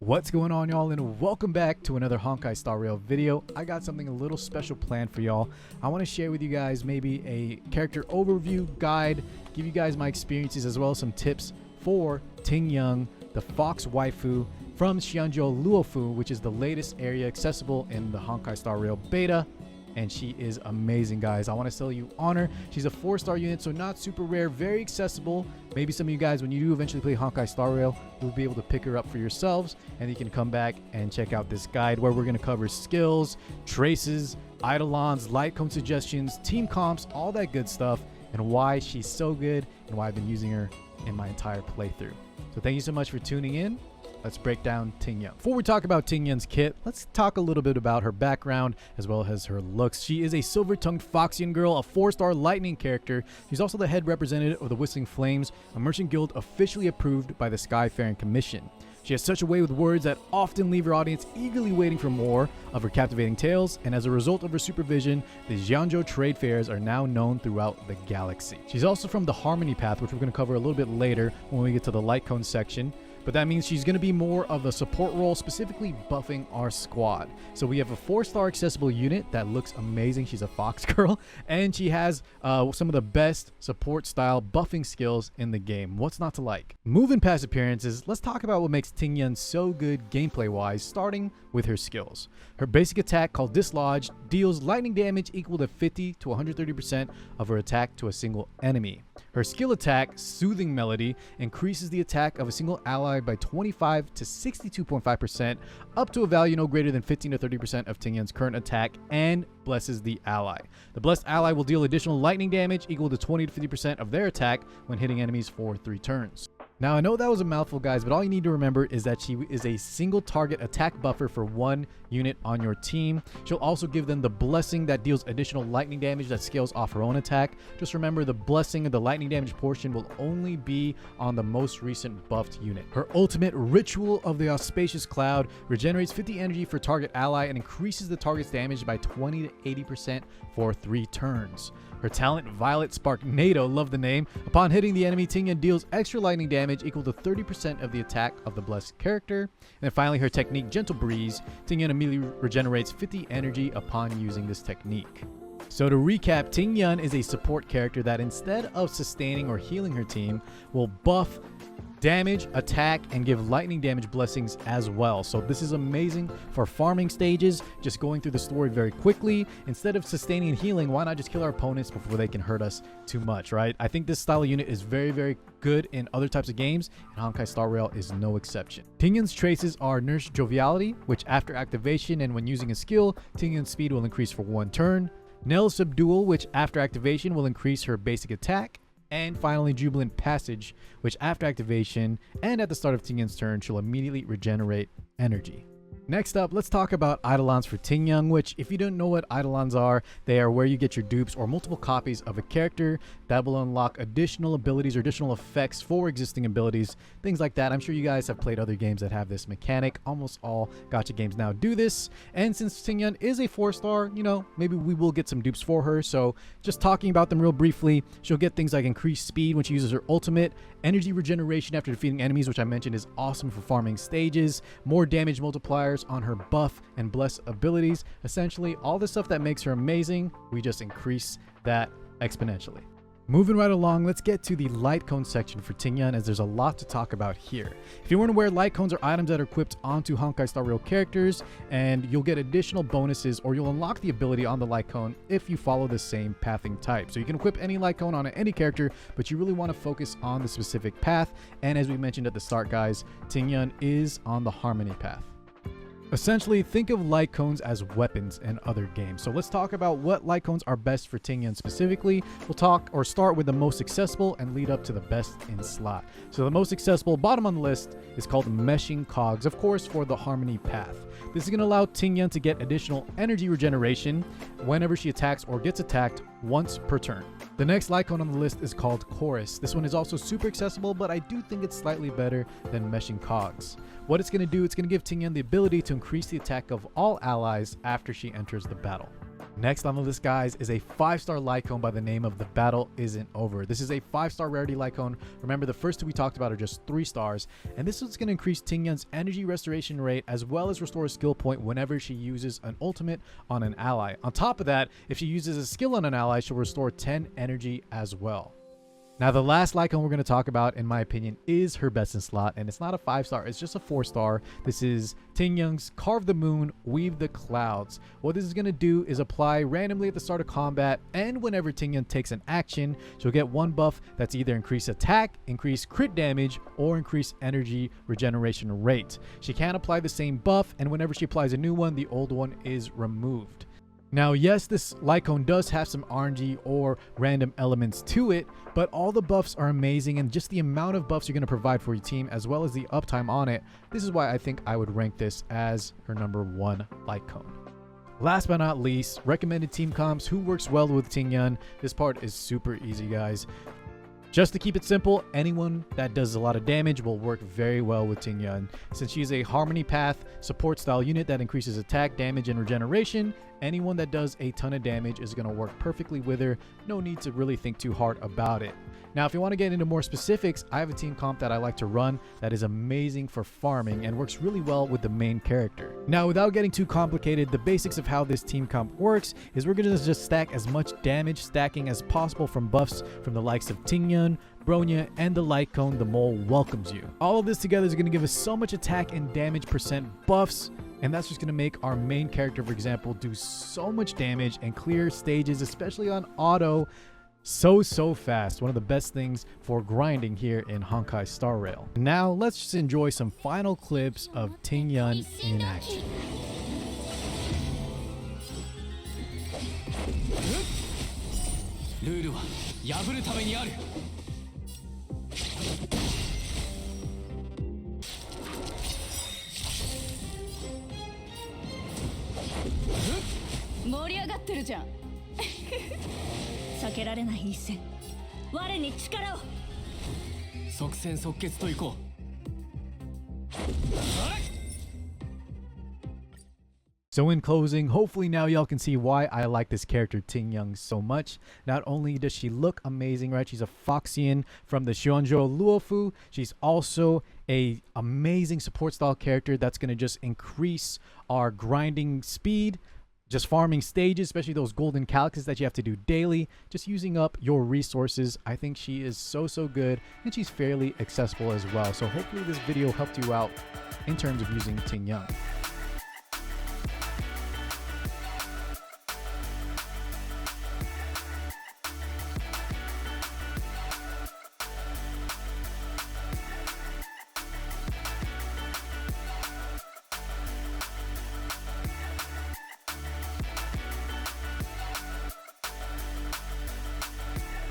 What's going on, y'all, and welcome back to another Honkai Star Rail video. I got something a little special planned for y'all. I want to share with you guys maybe a character overview guide, give you guys my experiences as well as some tips for Tingyun, the fox waifu from Xianzhou Luofu, which is the latest area accessible in the Honkai Star Rail beta. And she is amazing, guys. I want to sell you on her. She's a 4-star unit, so not super rare, very accessible. Maybe some of you guys, when you do eventually play Honkai Star Rail, you'll be able to pick her up for yourselves, and you can come back and check out this guide where we're going to cover skills, traces, Eidolons, Lightcone suggestions, team comps, all that good stuff, and why she's so good and why I've been using her in my entire playthrough. So thank you so much for tuning in. Let's break down Tingyun. Before we talk about Tingyun's kit, let's talk a little bit about her background as well as her looks. She is a silver-tongued Foxian girl, a 4-star lightning character. She's also the head representative of the Whistling Flames, a merchant guild officially approved by the Skyfaring Commission. She has such a way with words that often leave her audience eagerly waiting for more of her captivating tales, and as a result of her supervision, the Xianzhou trade fairs are now known throughout the galaxy. She's also from the Harmony path, which we're going to cover a little bit later when we get to the Lightcone section. But that means she's going to be more of a support role, specifically buffing our squad. So we have a 4-star accessible unit that looks amazing. She's a fox girl, and she has some of the best support style buffing skills in the game. What's not to like? Moving past appearances, let's talk about what makes Tingyun so good gameplay wise, starting with her skills. Her basic attack, called Dislodge, deals lightning damage equal to 50 to 130% of her attack to a single enemy. Her skill attack, Soothing Melody, increases the attack of a single ally by 25 to 62.5%, up to a value no greater than 15 to 30% of Tingyun's current attack, and blesses the ally. The blessed ally will deal additional lightning damage equal to 20 to 50% of their attack when hitting enemies for 3 turns. Now, I know that was a mouthful, guys, but all you need to remember is that she is a single target attack buffer for 1 unit on your team. She'll also give them the blessing that deals additional lightning damage that scales off her own attack. Just remember, the blessing of the lightning damage portion will only be on the most recent buffed unit. Her ultimate, Ritual of the Auspicious Cloud, regenerates 50 energy for target ally and increases the target's damage by 20 to 80% for 3 turns. Her talent, Violet Sparknado, love the name. Upon hitting the enemy, Tingyun deals extra lightning damage equal to 30% of the attack of the blessed character. And then finally, her technique, Gentle Breeze. Tingyun immediately regenerates 50 energy upon using this technique. So to recap, Tingyun is a support character that instead of sustaining or healing her team, will buff damage, attack, and give lightning damage blessings as well. So this is amazing for farming stages, just going through the story very quickly. Instead of sustaining and healing, why not just kill our opponents before they can hurt us too much, right? I think this style of unit is very, very good in other types of games, and Honkai Star Rail is no exception. Tingyun's traces are Nurse Joviality, which after activation and when using a skill, Tingyun's speed will increase for 1 turn. Nell Subdual, which after activation will increase her basic attack. And finally, Jubilant Passage, which after activation and at the start of Tingyun's turn, she'll immediately regenerate energy. Next up, let's talk about Eidolons for Tingyun, which, if you don't know what Eidolons are, they are where you get your dupes or multiple copies of a character that will unlock additional abilities or additional effects for existing abilities, things like that. I'm sure you guys have played other games that have this mechanic. Almost all gacha games now do this. And since Tingyun is a 4-star, you know, maybe we will get some dupes for her. So just talking about them real briefly, she'll get things like increased speed when she uses her ultimate, energy regeneration after defeating enemies, which I mentioned is awesome for farming stages, more damage multipliers on her buff and bless abilities. Essentially, all the stuff that makes her amazing, we just increase that exponentially. Moving right along, let's get to the Lightcone section for Tingyun, as there's a lot to talk about here. If you weren't aware, Lightcones are items that are equipped onto Honkai Star Rail characters, and you'll get additional bonuses, or you'll unlock the ability on the Lightcone if you follow the same pathing type. So you can equip any Lightcone on any character, but you really want to focus on the specific path. And as we mentioned at the start, guys, Tingyun is on the Harmony path. Essentially, think of Lightcones as weapons in other games. So let's talk about what Lightcones are best for Tingyun specifically. We'll start with the most accessible and lead up to the best in slot. So the most accessible, bottom on the list, is called Meshing Cogs, of course, for the Harmony path. This is going to allow Tingyun to get additional energy regeneration whenever she attacks or gets attacked once per turn. The next Lightcone on the list is called Chorus. This one is also super accessible, but I do think it's slightly better than Meshing Cogs. What it's going to do, it's going to give Tingyun the ability to increase the attack of all allies after she enters the battle. Next on the list, guys, is a 5-star Lightcone by the name of The Battle Isn't Over. This is a 5-star rarity Lightcone. Remember, the first two we talked about are just 3 stars, and this is going to increase Tingyun's energy restoration rate as well as restore a skill point whenever she uses an ultimate on an ally. On top of that, if she uses a skill on an ally, she'll restore 10 energy as well. Now, the last Lightcone we're going to talk about, in my opinion, is her best in slot, and it's not a 5-star, it's just a 4-star. This is Tingyun's Carve the Moon, Weave the Clouds. What this is going to do is apply randomly at the start of combat, and whenever Tingyun takes an action, she'll get one buff that's either increase attack, increase crit damage, or increase energy regeneration rate. She can't apply the same buff, and whenever she applies a new one, the old one is removed. Now, yes, this Lightcone does have some RNG or random elements to it, but all the buffs are amazing, and just the amount of buffs you're going to provide for your team as well as the uptime on it, this is why I think I would rank this as her number 1 Lightcone. Last but not least, recommended team comps. Who works well with Tingyun? This part is super easy, guys. Just to keep it simple, anyone that does a lot of damage will work very well with Tingyun. Since she's a Harmony Path support style unit that increases attack, damage, and regeneration, anyone that does a ton of damage is going to work perfectly with her. No need to really think too hard about it. Now, if you want to get into more specifics, I have a team comp that I like to run that is amazing for farming and works really well with the main character. Now, without getting too complicated, the basics of how this team comp works is we're going to just stack as much damage stacking as possible from buffs from the likes of Tingyun, Bronya, and the Lightcone the Mole welcomes you. All of this together is going to give us so much attack and damage percent buffs, and that's just going to make our main character, for example, do so much damage and clear stages, especially on auto, so fast. One of the best things for grinding here in Honkai Star Rail. Now, let's just enjoy some final clips of Tingyun in action. So in closing, hopefully now y'all can see why I like this character Tingyun so much. Not only does she look amazing, right? She's a Foxian from the Shoujo Luofu. She's also a amazing support style character that's going to just increase our grinding speed, just farming stages, especially those golden calyxes that you have to do daily, just using up your resources. I think she is so good, and she's fairly accessible as well. So hopefully this video helped you out in terms of using Tingyun.